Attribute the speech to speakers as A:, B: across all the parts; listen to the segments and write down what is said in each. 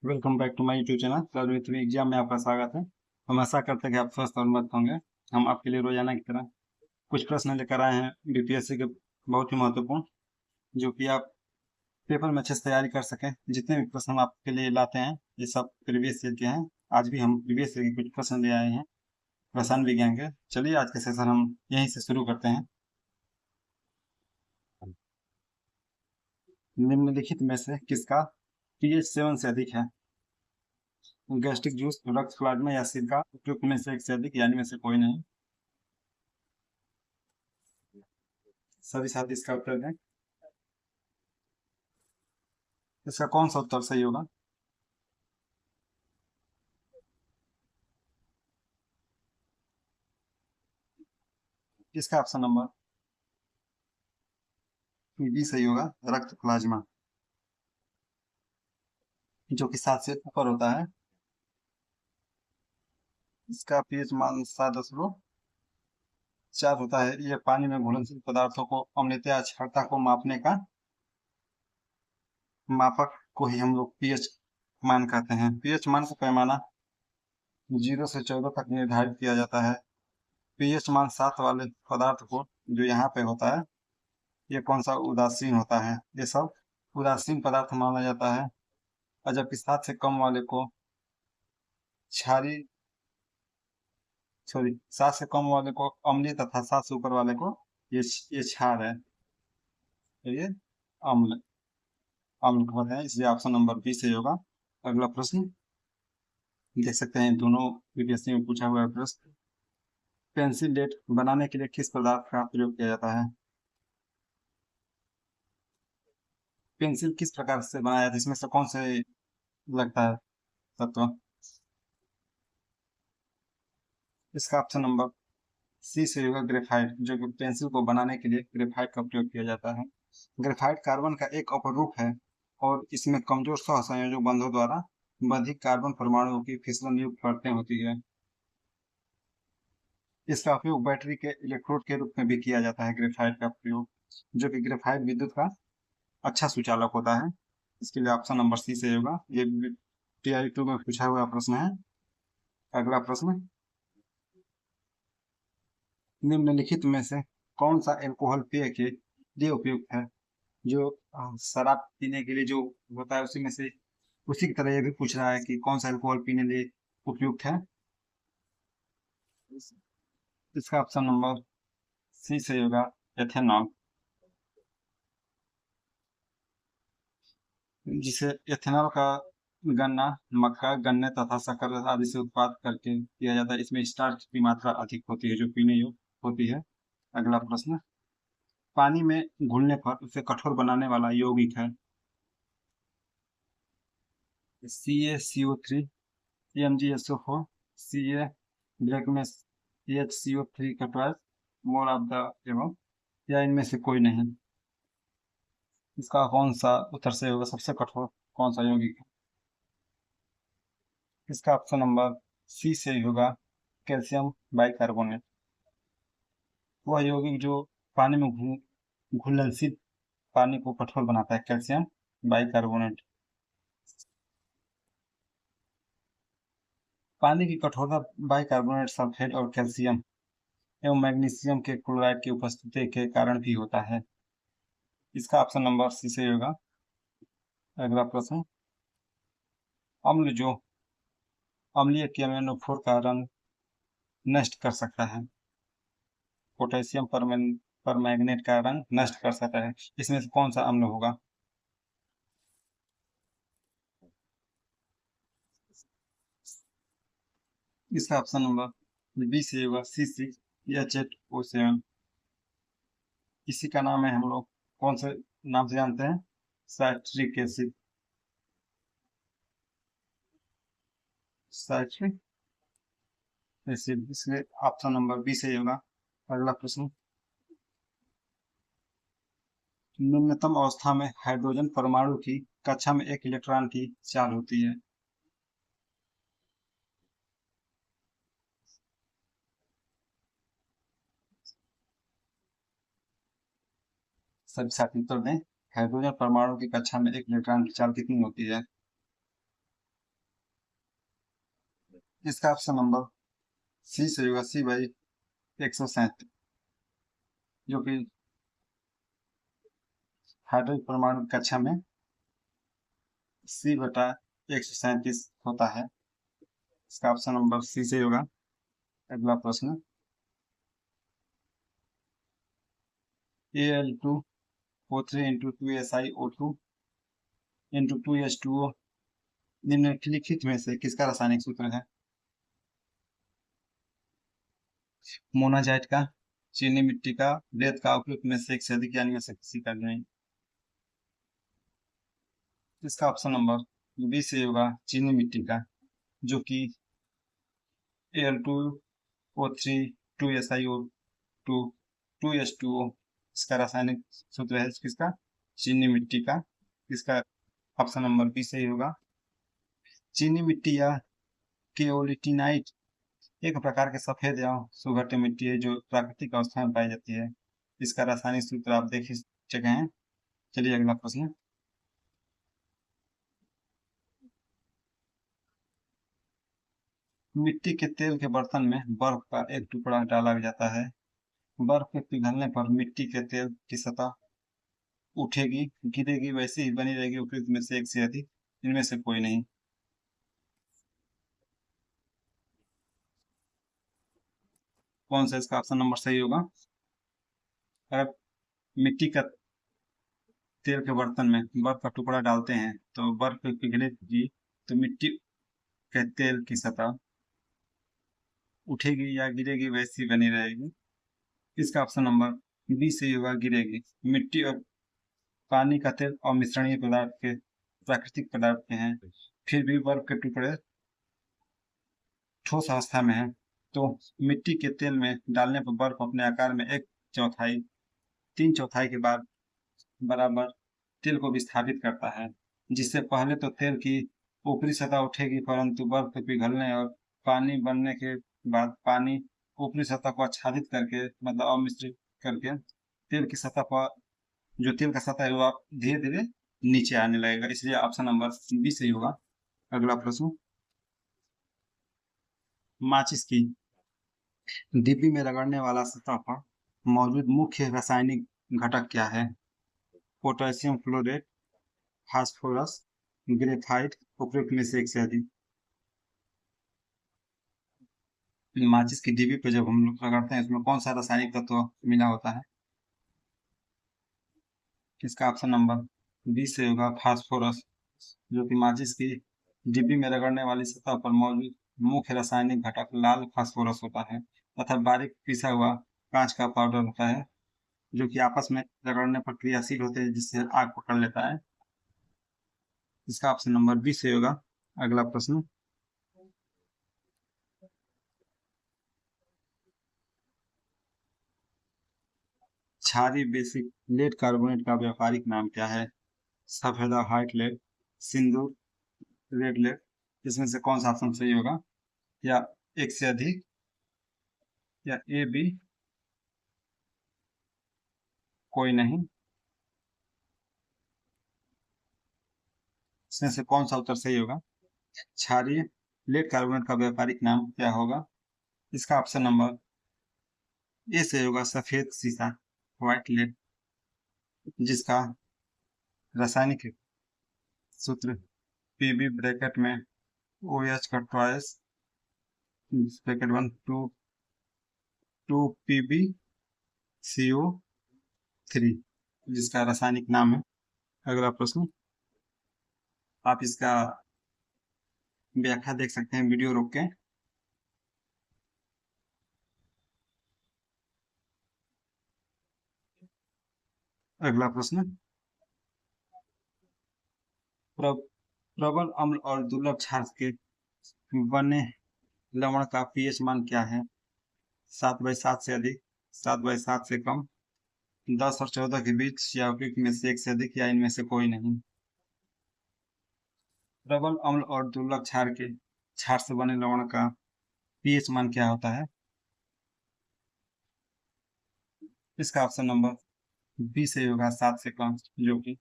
A: Welcome back to my YouTube channel cloud with exam में आपका स्वागत है। हम आशा करते हैं कि आप स्वस्थ और मस्त होंगे। हम आपके लिए रोजाना की तरह कुछ प्रश्न लेकर आए हैं बीपीएससी के, बहुत ही महत्वपूर्ण, जो कि आप पेपर में अच्छे से तैयारी कर सकें। जितने भी प्रश्न हम आपके लिए लाते हैं ये सब प्रीवियस ईयर के हैं। आज भी हम प्रीवियस ईयर के कुछ प्रश्न ले आए हैं रसायन विज्ञान के। चलिए आज के सेशन हम यहीं से शुरू करते हैं। निम्नलिखित में से किसका पीएच 7 से अधिक है? गैस्ट्रिक जूस, रक्त प्लाज्मा या सिरका? उपयुक्त में से एक से अधिक यानी में से कोई नहीं। सभी साथी इसका उत्तर दें। इसका कौन सा उत्तर सही होगा? इसका ऑप्शन नंबर बी सही होगा, रक्त प्लाज्मा, जो कि 7 से ऊपर होता है। इसका पीएच मान 7.4 होता है। यह पानी में घुलनशील पदार्थों को अम्लता या क्षारता को मापने का मापक को ही हम लोग पीएच मान कहते हैं। पीएच मान का पैमाना 0 से 14 तक निर्धारित किया जाता है। पीएच मान 7 वाले पदार्थ को जो यहाँ पे होता है, ये कौन सा उदासीन होता है, ये सब उदासीन पदार्थ माना जाता है। और जबकि 7 से कम वाले को क्षारीय, सॉरी, 7 से कम वाले को अम्लीय तथा 7 से ऊपर वाले को ये क्षार है, तो ये अम्ल अम्ल होते हैं, इसलिए ऑप्शन नंबर बी सही होगा। अगला प्रश्न देख सकते हैं, दोनों बीपीएससी में पूछा हुआ है प्रश्न। पेंसिल लेड बनाने के लिए किस पदार्थ का प्रयोग किया जाता है? पेंसिल किस प्रकार से बनाया जाता है, इसमें से कौन से लगता है तत्व? इसका ऑप्शन नंबर सी से होगा, ग्रेफाइट, जो कि पेंसिल को बनाने के लिए ग्रेफाइट का प्रयोग किया जाता है। ग्रेफाइट कार्बन का एक अपरूप है और इसमें कमजोर सहसंयोजक बंधों द्वारा बंधित कार्बन परमाणुओं की फिसलन युक्त परतें होती है। इसका उपयोग बैटरी के इलेक्ट्रोड के रूप में भी किया जाता है, ग्रेफाइट का प्रयोग, जो कि ग्रेफाइट विद्युत का अच्छा सुचालक होता है। इसके लिए ऑप्शन नंबर सी से होगा। ये टीआई 2 में पूछा हुआ प्रश्न है। अगला प्रश्न, निम्नलिखित में से कौन सा एल्कोहल पेय के लिए उपयुक्त है? जो शराब पीने के लिए जो होता है उसी में से, उसी की तरह ये भी पूछ रहा है कि कौन सा अल्कोहल पीने लिए उपयुक्त है। इसका ऑप्शन नंबर सी सही होगा, एथेनॉल, जिसे एथेनॉल का गन्ना, मक्का, गन्ने तथा शक्कर आदि से उत्पाद करके किया जाता है। इसमें स्टार्च की मात्रा अधिक होती है जो पीने योग्य होती है। अगला प्रश्न, पानी में घुलने पर उसे कठोर बनाने वाला यौगिक है? CaCO3, MgSO4, Ca ब्लैक में HCO3 का twice, more of the above, या इनमें से कोई नहीं? इसका कौन सा उत्तर सही होगा, सबसे कठोर कौन सा यौगिक है? इसका ऑप्शन नंबर सी से होगा, कैल्शियम बाइकार्बोनेट, वह यौगिक जो पानी में घुलनशील पानी को कठोर बनाता है, कैल्शियम बाइकार्बोनेट। पानी की कठोरता बाइकार्बोनेट, सल्फेट और कैल्शियम एवं मैग्नीशियम के क्लोराइड की उपस्थिति के कारण भी होता है। इसका ऑप्शन नंबर सी से होगा। अगला प्रश्न, अम्ल जो अम्लीय केमेनोफोर का रंग नष्ट कर सकता है, पोटेशियम परमैंगनेट का रंग नष्ट कर सकता है, इसमें से कौन सा अम्ल होगा? इसका ऑप्शन नंबर बी से होगा, CCH8O7। इसी का नाम है, हम लोग कौन से नाम से जानते हैं? साइट्रिक एसिड, साइट्रिक एसिड, इसलिए ऑप्शन नंबर बी से होगा। अगला प्रश्न, निम्नतम अवस्था में हाइड्रोजन परमाणु की कक्षा में एक इलेक्ट्रॉन की चाल होती है? सभी साथी उत्तर दें। हाइड्रोजन परमाणु की कक्षा में एक इलेक्ट्रॉन की चाल कितनी होती है? इसका ऑप्शन नंबर सी सही होगा, C/137, जो कि हाइड्रोजन परमाणु कक्षा में C/137 होता है। इसका ऑप्शन नंबर सी सही होगा। अगला प्रश्न, Al2O3 into 2SiO2 into 2H2O निम्नलिखित में से किसका रासायनिक सूत्र है? मोनाजाइट का, चीनी मिट्टी का, रेत का, उपयुक्त में से एक से अधिक, यानी में से किसी का नहीं। इसका ऑप्शन नंबर बी से होगा, चीनी मिट्टी का, जो कि Al2O3 2SiO2 2H2O इसका रासायनिक सूत्र है किसका? चीनी मिट्टी का। इसका ऑप्शन नंबर बी सही होगा। चीनी मिट्टी या केओलिटिनाइट एक प्रकार के सफेद या सुगठित मिट्टी है जो प्राकृतिक अवस्था में पाई जाती है। इसका रासायनिक सूत्र आप देख ही चुके हैं। चलिए अगला प्रश्न, मिट्टी के तेल के बर्तन में बर्फ का एक टुकड़ा डाला जाता है। बर्फ के पिघलने पर मिट्टी के तेल की सतह उठेगी, गिरेगी, वैसे ही बनी रहेगी, उपयुक्त में से एक से अधिक, इनमें से कोई नहीं। कौन सा इसका ऑप्शन नंबर सही होगा? अगर मिट्टी का तेल के बर्तन में बर्फ का टुकड़ा डालते हैं तो बर्फ पिघलेगी, तो मिट्टी के तेल की सतह उठेगी या गिरेगी, वैसी बनी रहेगी। इसका ऑप्शन नंबर बी सही होगा, गिरेगी। मिट्टी और पानी का तेल अमिश्रणीय पदार्थ के प्राकृतिक पदार्थ के हैं, फिर भी बर्फ के टुकड़े ठोस अवस्था में है, तो मिट्टी के तेल में डालने पर बर्फ अपने आकार में एक चौथाई 3/4 के बाद बराबर तेल को विस्थापित करता है, जिससे पहले तो तेल की ऊपरी सतह उठेगी, परंतु बर्फ के पिघलने और पानी बनने के बाद पानी ऊपरी सतह को आच्छादित करके, मतलब अमिश्रित करके, तेल की सतह पर जो तेल का सतह है वो धीरे धीरे नीचे आने लगेगा। इसलिए ऑप्शन नंबर बी सही होगा। अगला प्रश्न, माचिस की डिब्बी में रगड़ने वाला सतह पर मौजूद मुख्य रासायनिक घटक क्या है? पोटेशियम फ्लोरेट, फास्फोरस, ग्रेफाइट, उपयुक्त में से एक से अधिक। माचिस की डिब्बी पे जब हम लोग रगड़ते हैं इसमें कौन सा रासायनिक तत्व मिला होता है? इसका ऑप्शन नंबर बी से होगा, फास्फोरस, जो कि माचिस की डिब्बी में रगड़ने वाली सतह पर मौजूद मुख्य रासायनिक घटक लाल फास्फोरस होता है तथा बारीक पिसा हुआ कांच का पाउडर होता है, जो कि आपस में रगड़ने पर क्रियाशील होते हैं, जिससे आग पकड़ लेता है। इसका ऑप्शन नंबर बी से होगा। अगला प्रश्न, क्षारीय बेसिक लेड कार्बोनेट का व्यापारिक नाम क्या है? सफेदा व्हाइट लेड, सिंदूर, रेड लेड, इसमें से कौन सा ऑप्शन सही होगा? या एक से अधिक, या ए बी, कोई नहीं, इसमें से कौन सा उत्तर सही होगा? क्षारीय लेड कार्बोनेट का व्यापारिक नाम क्या होगा? इसका ऑप्शन नंबर ए से होगा, सफेद सीसा, व्हाइट लेड, जिसका रासायनिक सूत्र पीबी ब्रैकेट में ओ एच का ट्वाइस ब्रैकेट 1 2 2 पीबी CO3, जिसका रासायनिक नाम है। अगला प्रश्न, आप इसका व्याख्या देख सकते हैं वीडियो रोक के। अगला प्रश्न, प्रबल अम्ल और दुर्लभ क्षार के बने लवण का पीएच मान क्या है? 7/7 से अधिक, 7/7 से कम, 10 और 14 के बीच, या उपयुक्त में से एक से अधिक, या इनमें से कोई नहीं। प्रबल अम्ल और दुर्लभ क्षार से बने लवण का पीएच मान क्या होता है? इसका ऑप्शन नंबर बी से होगा, 7 से कम, जो कि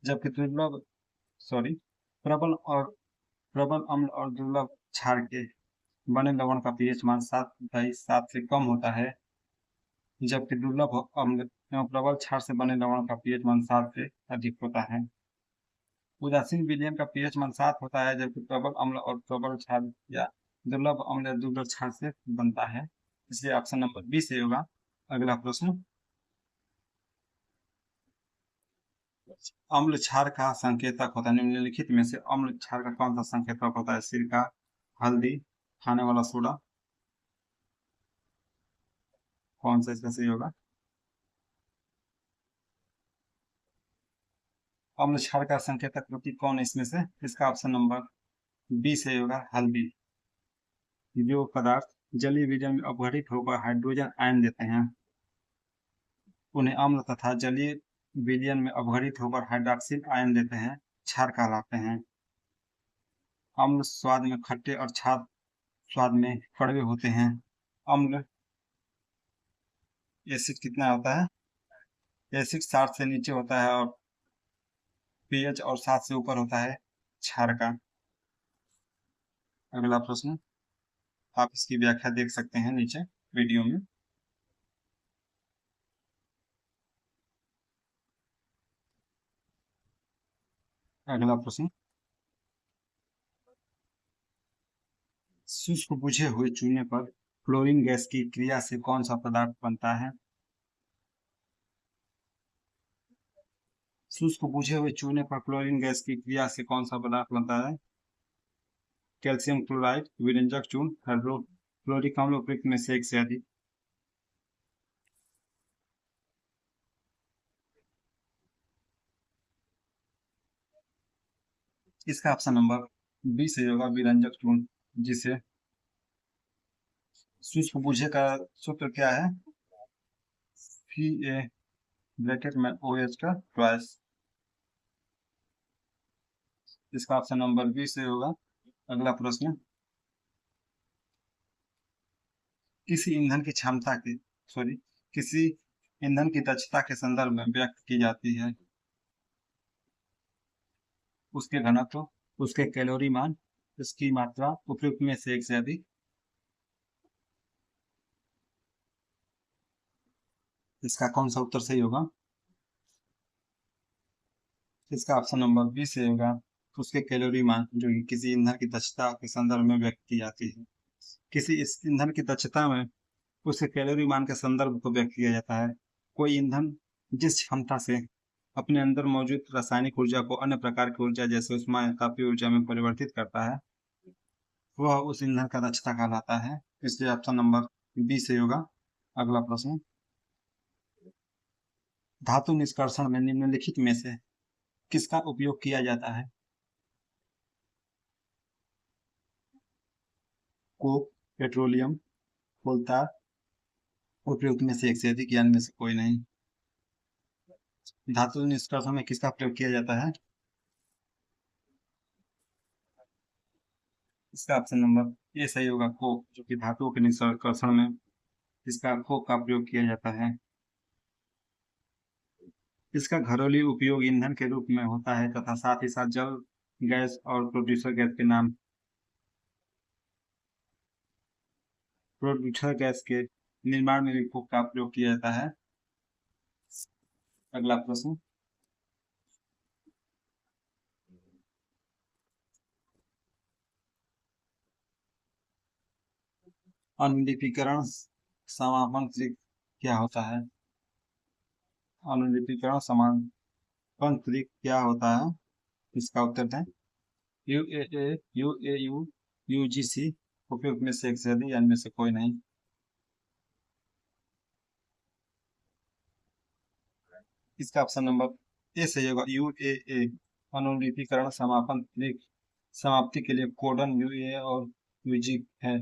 A: जबकि दुर्लभ सॉरी प्रबल अम्ल और दुर्लभ क्षार के बने लवण का पीएच मान 7/7 से कम होता है, जबकि दुर्लभ अम्ल एवं प्रबल क्षार से बने लवण का पीएच मान 7 से अधिक होता है। उदासीन विलयन का पीएच मान 7 होता है, जबकि प्रबल अम्ल और प्रबल क्षार या दुर्लभ अम्ल या दुर्लभ क्षार से बनता है। इसलिए ऑप्शन नंबर बी सही होगा। अगला प्रश्न, अम्ल क्षार का संकेतक होता है, निम्नलिखित में से अम्ल क्षार का कौन सा संकेतक होता है? सिरका, हल्दी, खाने वाला सोडा, कौन सा इसका सही होगा? अम्ल क्षार का संकेतक प्रतीक कौन है इसमें से? इसका ऑप्शन नंबर बी सही होगा, हल्दी। जो पदार्थ जलीय विलयन में अपघटित होकर हाइड्रोजन आयन देते हैं, उन्हें अम्ल तथा जलीय विलयन में अपघटित होकर हाइड्रॉक्सिल आयन देते हैं, क्षार कहलाते हैं। अम्ल स्वाद में खट्टे और क्षार स्वाद में कड़वे होते हैं। अम्ल एसिड कितना होता है? एसिड 60 से नीचे होता है और पीएच और 7 से ऊपर होता है क्षार का। अगला प्रश्न, आप इसकी व्याख्या देख सकते हैं नीचे वीडियो में। अगला प्रश्न, शुष्क बुझे हुए चूने पर क्लोरीन गैस की क्रिया से कौन सा पदार्थ बनता है? शुष्क बुझे हुए चूने पर क्लोरीन गैस की क्रिया से कौन सा पदार्थ बनता है? कैल्शियम क्लोराइड, विरंजक चूर्ण, हाइड्रोक्लोरिक अम्ल, उपयुक्त में से एक से अधिक। इसका ऑप्शन नंबर बी सही होगा, विरंजक चूर्ण। जिसे शुष्क बुझे का सूत्र क्या है? Ca ब्रैकेट में OH का ट्वाइस। इसका ऑप्शन नंबर बी से होगा। अगला प्रश्न, किसी ईंधन की क्षमता की सॉरी किसी ईंधन की दक्षता के संदर्भ में व्यक्त की जाती है? उसके घनत्व, उसके कैलोरी मान, उसकी मात्रा, उपयुक्त में से एक से अधिक। इसका कौन सा उत्तर सही होगा? इसका ऑप्शन नंबर बी से होगा, उसके कैलोरी मान, जो कि किसी ईंधन की दक्षता के संदर्भ में व्यक्त की जाती है। किसी इस ईंधन की दक्षता में उसके कैलोरी मान के संदर्भ को व्यक्त किया जाता है। कोई ईंधन जिस क्षमता से अपने अंदर मौजूद रासायनिक ऊर्जा को अन्य प्रकार की ऊर्जा जैसे उष्मा या तापीय ऊर्जा में परिवर्तित करता है, वह उस ईंधन का दक्षता कहलाता है। इसलिए ऑप्शन नंबर बी से होगा। अगला प्रश्न, धातु निष्कर्षण में निम्नलिखित में से किसका उपयोग किया जाता है? कोक, पेट्रोलियम, कोलता, उपयुक्त में से एक से अधिक, यानी में से कोई नहीं। धातु निष्कर्षण में किसका प्रयोग किया जाता है? इसका ऑप्शन नंबर ए सही होगा, कोक, जो कि धातुओं के निष्कर्षण में इसका कोक का प्रयोग किया जाता है। इसका घरेलू उपयोग ईंधन के रूप में होता है तथा साथ ही साथ जल गैस और प्रोड्यूसर गैस के निर्माण में भी कोक का प्रयोग किया जाता है। अगला प्रश्न, अनुलिपीकरण समापन क्रिया क्या होता है? अनुलिपीकरण समापन क्रिया क्या होता है? इसका उत्तर दें। UAA, UAU, UGC, उपयुक्त में से एक से अधिक, यानी में से कोई नहीं। इसका ऑप्शन नंबर ए सही होगा, UAA। अनुलिपीकरण समापन क्रिया समाप्ति के लिए कोडन UAA और UG है।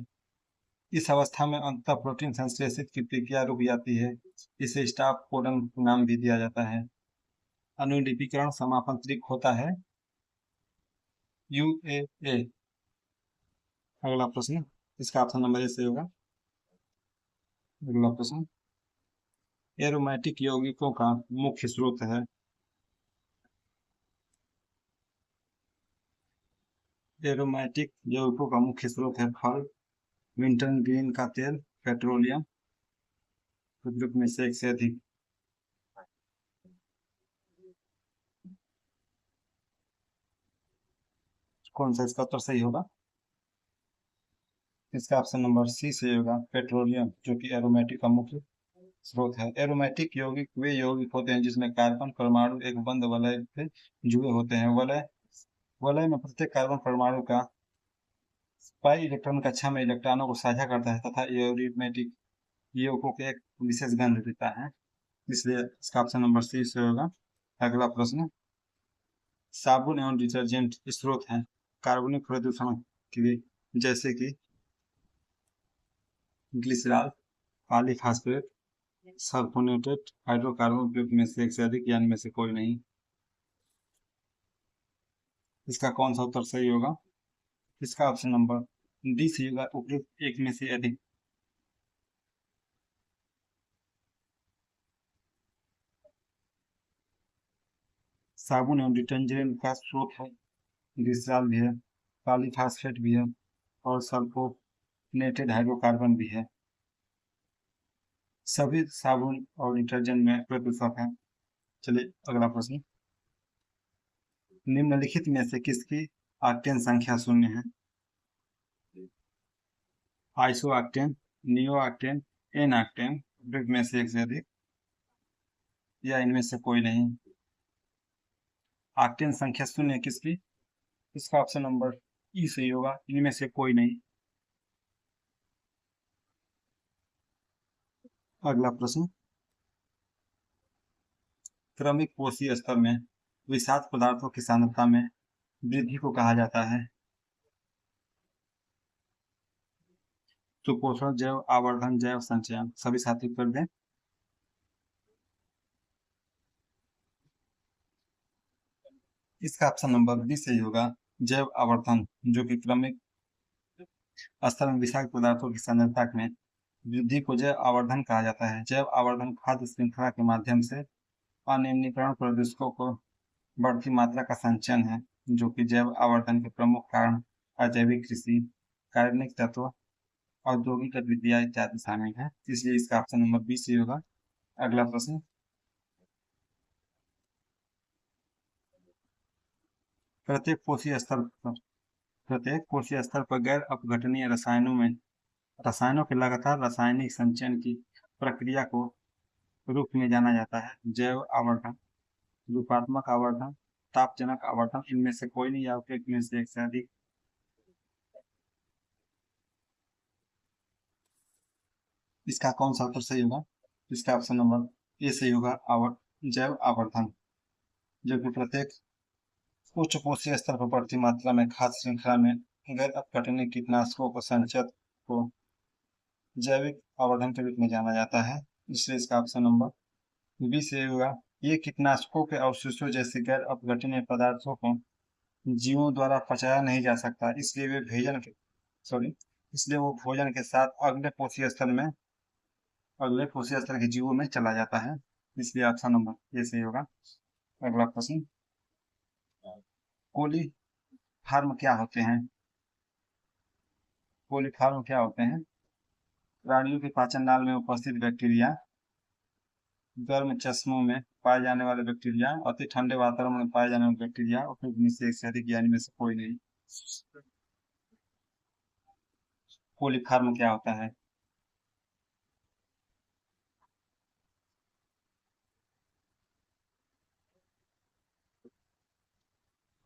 A: इस अवस्था में अंततः प्रोटीन संश्लेषित की प्रक्रिया रुक जाती है। इसे स्टॉप कोडन नाम भी दिया जाता है। अनुलिपीकरण समापन क्रिया होता है UAA। अगला प्रश्न, इसका ऑप्शन नंबर ए सही होगा। अगला प्रश्न, एरोमेटिक यौगिकों का मुख्य स्रोत है। एरोमेटिक यौगिकों का मुख्य स्रोत है फल, विंटर ग्रीन का तेल, पेट्रोलियम, ग्रुप में से एक से अधिक। कौन सा इसका उत्तर सही होगा? इसका ऑप्शन नंबर सी सही होगा, पेट्रोलियम, जो कि एरोमेटिक का मुख्य स्रोत है। एरोमेटिक यौगिक वे यौगिक होते हैं जिसमें कार्बन परमाणु एक बंद वलय से जुड़े होते हैं। वलय वलय में प्रत्येक कार्बन परमाणु का पाई इलेक्ट्रॉन कक्षा में इलेक्ट्रॉनों को साझा करता है तथा एरोमेटिक यौगिकों को एक विशेष गंध देता है, इसलिए इसका ऑप्शन नंबर सी से होगा। अगला प्रश्न, साबुन एवं डिटर्जेंट स्रोत हैं कार्बनिक प्रदूषण के, जैसे कि ग्लिसरॉल, पॉलीफॉस्फेट, सल्फोनेटेड हाइड्रोकार्बन उपयुक्त में से एक से अधिक या इनमें से कोई नहीं। इसका कौन सा उत्तर सही होगा? इसका ऑप्शन नंबर डी सही होगा, उपयुक्त एक में से अधिक। साबुन एवं डिटर्जेंट का स्रोत है ग्लिसरॉल भी है, पॉलीफॉस्फेट भी है और सल्फोनेटेड हाइड्रोकार्बन भी है। सभी साबुन और डिटर्जेंट में प्रदूषक हैं। चलिए अगला प्रश्न, निम्नलिखित में से किसकी ऑक्टेन संख्या शून्य है? Iso octane, neo octane, n octane, में से एक से अधिक या इनमें से कोई नहीं। ऑक्टेन संख्या शून्य किसकी? इसका ऑप्शन नंबर ई सही होगा, इनमें से कोई नहीं। अगला प्रश्न, क्रमिक कोशीय स्तर में विषाक्त पदार्थों की सांद्रता में वृद्धि को कहा जाता है? सुपोषण, जैव आवर्धन, जैव संचयन, सभी साथी कर दें। इसका ऑप्शन नंबर बी सही होगा, जैव आवर्धन, जो कि क्रमिक स्तर में विषाक्त पदार्थों की सांद्रता में वृद्धि को जैव आवर्धन कहा जाता है। जैव आवर्धन खाद्य श्रृंखला के माध्यम से अनियमितीकरण प्रदूषकों को बढ़ती मात्रा का संचयन है, जो कि जैव आवर्धन के प्रमुख कारण अजैविक कृषि, कार्बनिक तत्व, औद्योगिक गतिविधियां इत्यादि शामिल है, इसलिए इसका ऑप्शन नंबर बी सही होगा। अगला प्रश्न, प्रत्येक कोशीय स्तर पर गैर अपघटनीय रसायनों के लगातार रासायनिक संचयन की प्रक्रिया को रूप में जाना जाता है। जैव आवर्धन, रूपात्मक आवर्धन, तापजनक आवर्धन, इनमें से कोई नहीं या उपयुक्त में से एक से अधिक। इसका कौन सा उत्तर सही होगा? इसका ऑप्शन नंबर ए सही होगा, जैव आवर्धन, जो कि प्रत्येक उच्च कोशीय स्तर पर बढ़ती मात्रा में खाद्य श्रृंखला में गैर अपघटनीय कीटनाशकों को संचय को जैविक आवर्धन के रूप में जाना जाता है, इसलिए इसका ऑप्शन नंबर बी सही होगा। ये कीटनाशकों के अवशेषों जैसे गैर अपघटनीय पदार्थों को जीवों द्वारा पचाया नहीं जा सकता, इसलिए वो भोजन के साथ अगले कोशीय स्तर के जीवों में चला जाता है, इसलिए ऑप्शन नंबर ये सही होगा। अगला प्रश्न, कोली फार्म क्या होते हैं? कोलीफॉर्म क्या होते हैं? प्राणियों के पाचन नाल में उपस्थित बैक्टीरिया, गर्म चश्मों में पाए जाने वाले बैक्टीरिया, अति ठंडे वातावरण में पाए जाने वाले बैक्टीरिया और फिर में से एक से अधिक यानी में से कोई नहीं। कोलीफॉर्म क्या होता है?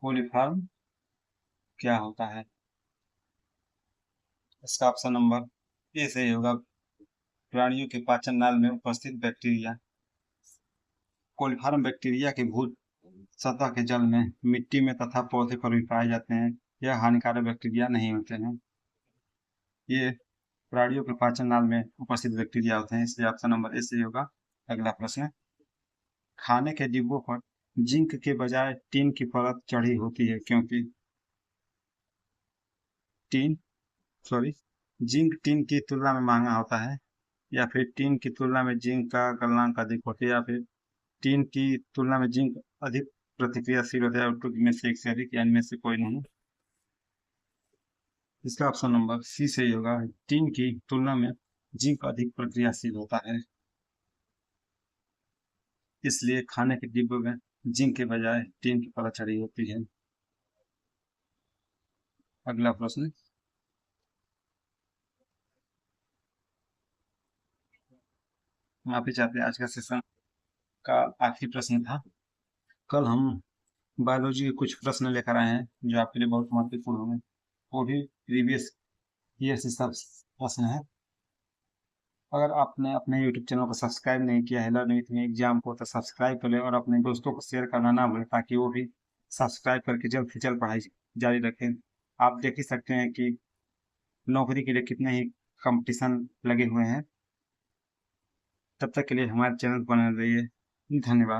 A: कोलीफॉर्म क्या होता है? इसका ऑप्शन नंबर ए सही होगा, प्राणियों के पाचन नाल में उपस्थित बैक्टीरिया। कोलीफॉर्म बैक्टीरिया के भूत सतह के जल में, मिट्टी में तथा पौधे पर भी पाए जाते हैं। यह हानिकारक बैक्टीरिया नहीं होते हैं, ये प्राणियों के पाचन नाल में उपस्थित बैक्टीरिया होते हैं, इसलिए ऑप्शन नंबर ए सही होगा। अगला प्रश्न, खाने के डिब्बों पर जिंक के बजाय टीन की परत चढ़ी होती है क्योंकि टीन सॉरी जिंक टीन की तुलना में महंगा होता है, या फिर टीन की तुलना में जिंक का गलनांक अधिक होता है, या फिर टीन की तुलना में जिंक अधिक प्रतिक्रियाशील होता है, में से एक से अधिक या इनमें से कोई नहीं। इसका ऑप्शन नंबर सी सही होगा। टीन की तुलना में जिंक अधिक प्रक्रियाशील होता है, इसलिए खाने के डिब्बों में जिंक के बजाय टीन की परत चढ़ी होती है। अगला प्रश्न, माफी चाहते हैं, आज का सेशन का आखिरी प्रश्न था। कल हम बायोलॉजी के कुछ प्रश्न लेकर आए हैं जो आपके लिए बहुत महत्वपूर्ण होंगे, वो भी प्रीवियस ईयर से सब प्रश्न है। अगर आपने अपने यूट्यूब चैनल को सब्सक्राइब नहीं किया है लर्न विथ मी एग्जाम को, तो सब्सक्राइब कर लें और अपने दोस्तों को शेयर करना ना भूलें, ताकि वो भी सब्सक्राइब करके जल्द से जल्द पढ़ाई जारी रखें। आप देख ही सकते हैं कि नौकरी के लिए कितने ही कंपटीशन लगे हुए हैं। तब तक के लिए हमारे चैनल पर बने रहिए। धन्यवाद।